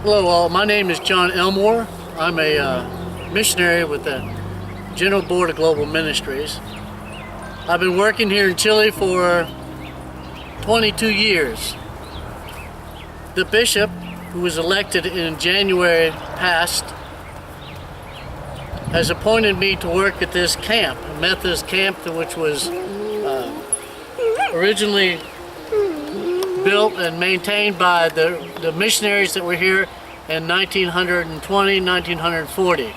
Hello all, my name is John Elmore. I'm a missionary with the General Board of Global Ministries. I've been working here in Chile for 22 years. The bishop, who was elected in January past, has appointed me to work at this camp, a Methodist camp which was originally built and maintained by the missionaries that were here in 1920, 1940.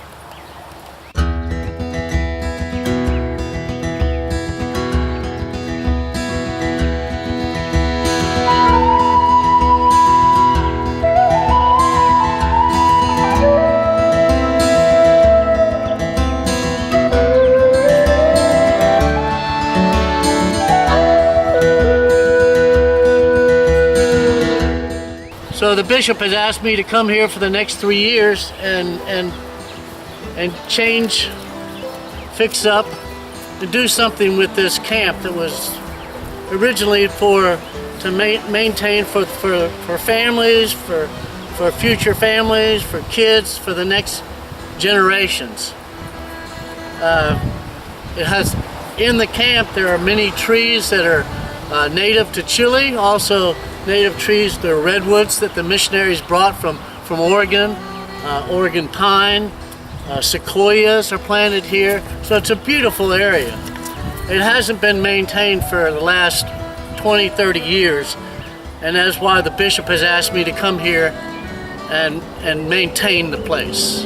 So the bishop has asked me to come here for the next 3 years and change, fix up, and do something with this camp that was originally to maintain for families, for future families, for kids, for the next generations. In the camp there are many trees that are native to Chile, also native trees, the redwoods that the missionaries brought from Oregon, Oregon pine, sequoias are planted here. So it's a beautiful area. It hasn't been maintained for the last 20, 30 years, and that's why the bishop has asked me to come here and maintain the place.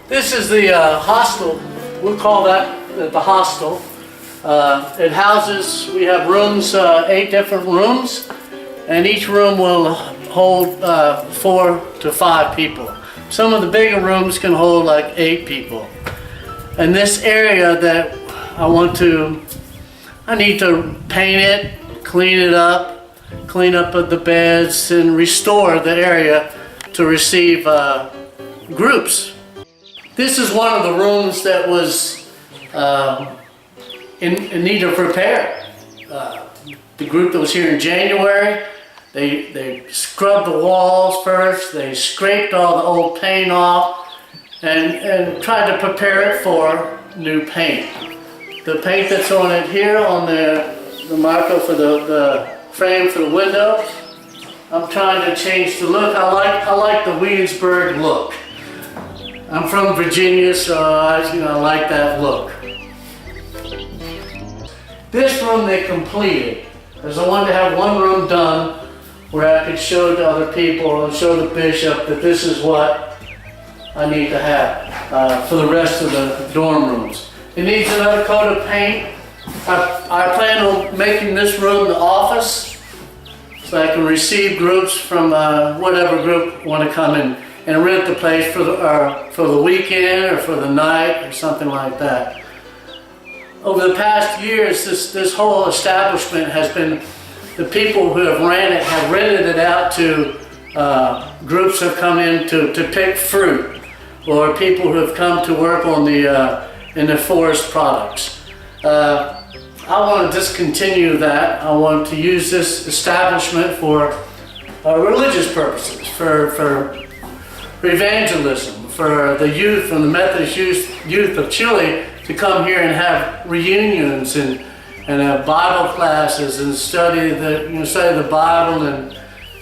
This is the hostel. We'll call that the hostel. It houses, we have rooms, 8 different rooms, and each room will hold 4 to 5 people. Some of the bigger rooms can hold like 8 people. And this area that I need to paint it, clean up the beds, and restore the area to receive groups. This is one of the rooms that was in need of repair. The group that was here in January, they scrubbed the walls first, they scraped all the old paint off, and tried to prepare it for new paint. The paint that's on it here, on the marco for the frame for the window, I'm trying to change the look. I like the Williamsburg look. I'm from Virginia, so I like that look. This room they completed, because I wanted to have one room done where I could show to other people and show the bishop that this is what I need to have for the rest of the dorm rooms. It needs another coat of paint. I plan on making this room the office so I can receive groups from whatever group want to come and rent the place for the weekend or for the night or something like that. Over the past years, this whole establishment has been, the people who have ran it have rented it out to groups have come in to pick fruit, or people who have come to work on in the forest products. I want to discontinue that. I want to use this establishment for religious purposes, for evangelism, for the youth from the Methodist youth of Chile to come here and have reunions and have Bible classes and study the Bible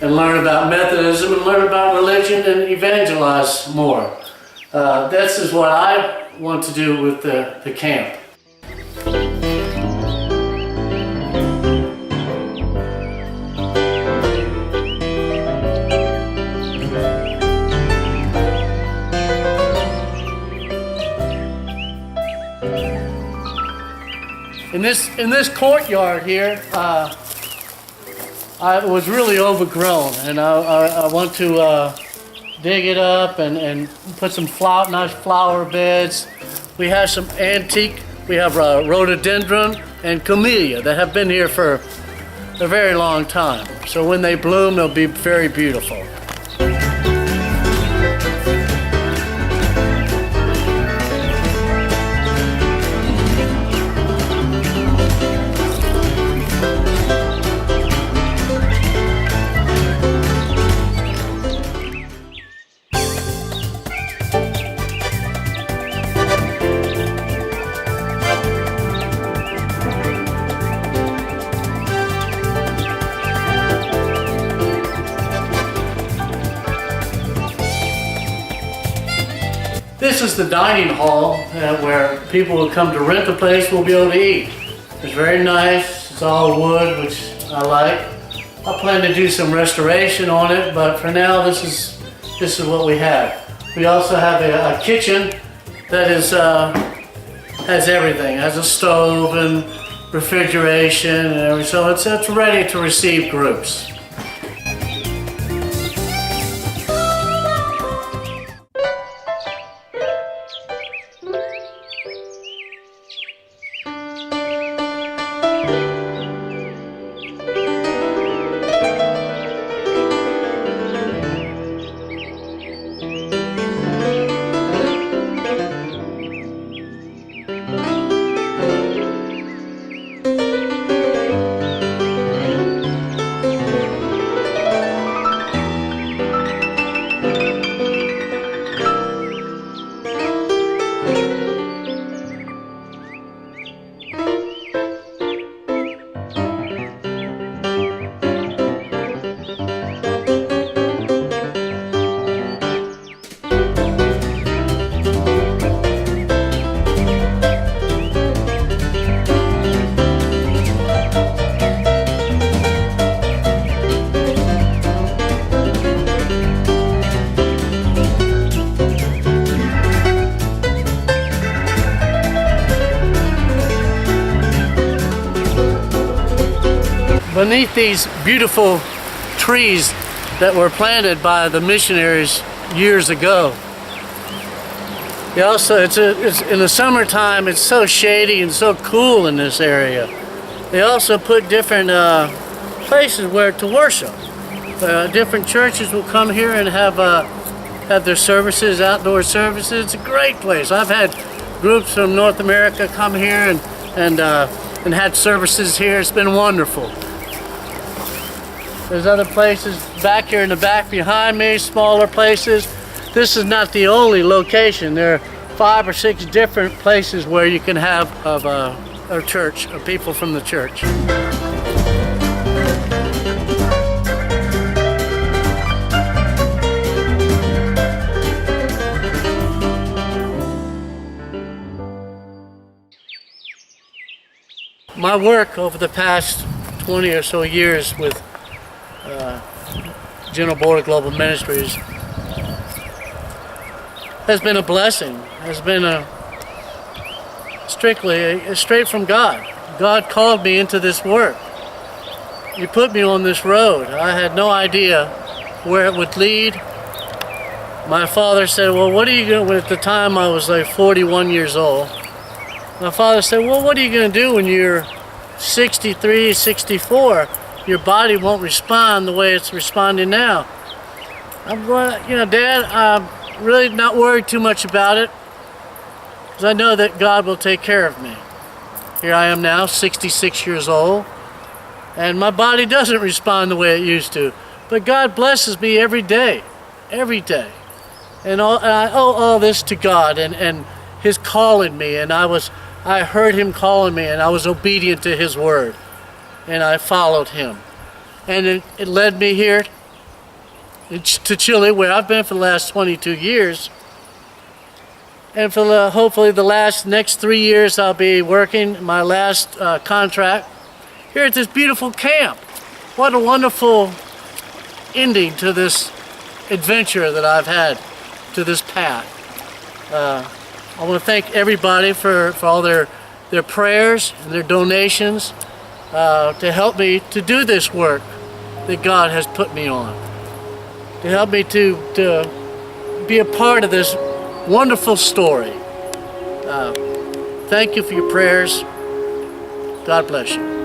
and learn about Methodism and learn about religion and evangelize more. This is what I want to do with the camp. In this courtyard here, I was really overgrown, and I want to dig it up and put some nice flower beds. We have some antique. We have rhododendron and camellia that have been here for a very long time. So when they bloom, they'll be very beautiful. This is the dining hall where people who come to rent the place will be able to eat. It's very nice. It's all wood, which I like. I plan to do some restoration on it, but for now, this is what we have. We also have a kitchen that has everything. It has a stove and refrigeration and everything, so it's ready to receive groups. Beneath these beautiful trees that were planted by the missionaries years ago. It's in the summertime, it's so shady and so cool in this area. They also put different places where to worship. Different churches will come here and have their services, outdoor services. It's a great place. I've had groups from North America come here and had services here. It's been wonderful. There's other places back here in the back behind me, smaller places. This is not the only location. There are 5 or 6 different places where you can have a church, of people from the church. My work over the past 20 or so years with JohnElmore Global Ministries has been a blessing, has been straight from God. God called me into this work. He put me on this road. I had no idea where it would lead, my father said, well, what are you going to, at the time I was like 41 years old. My father said, well, what are you going to do when you're 63, 64? Your body won't respond the way it's responding now. I'm going, Dad, I'm really not worried too much about it, because I know that God will take care of me. Here I am now, 66 years old, and my body doesn't respond the way it used to. But God blesses me every day, every day. And I owe all this to God and His calling me, and I heard Him calling me, and I was obedient to His word, and I followed Him. And it led me here to Chile, where I've been for the last 22 years. And for hopefully the next 3 years, I'll be working my last contract here at this beautiful camp. What a wonderful ending to this adventure that I've had, to this path. I want to thank everybody for all their prayers and their donations to help me to do this work that God has put me on, to help me to be a part of this wonderful story. Thank you for your prayers. God bless you.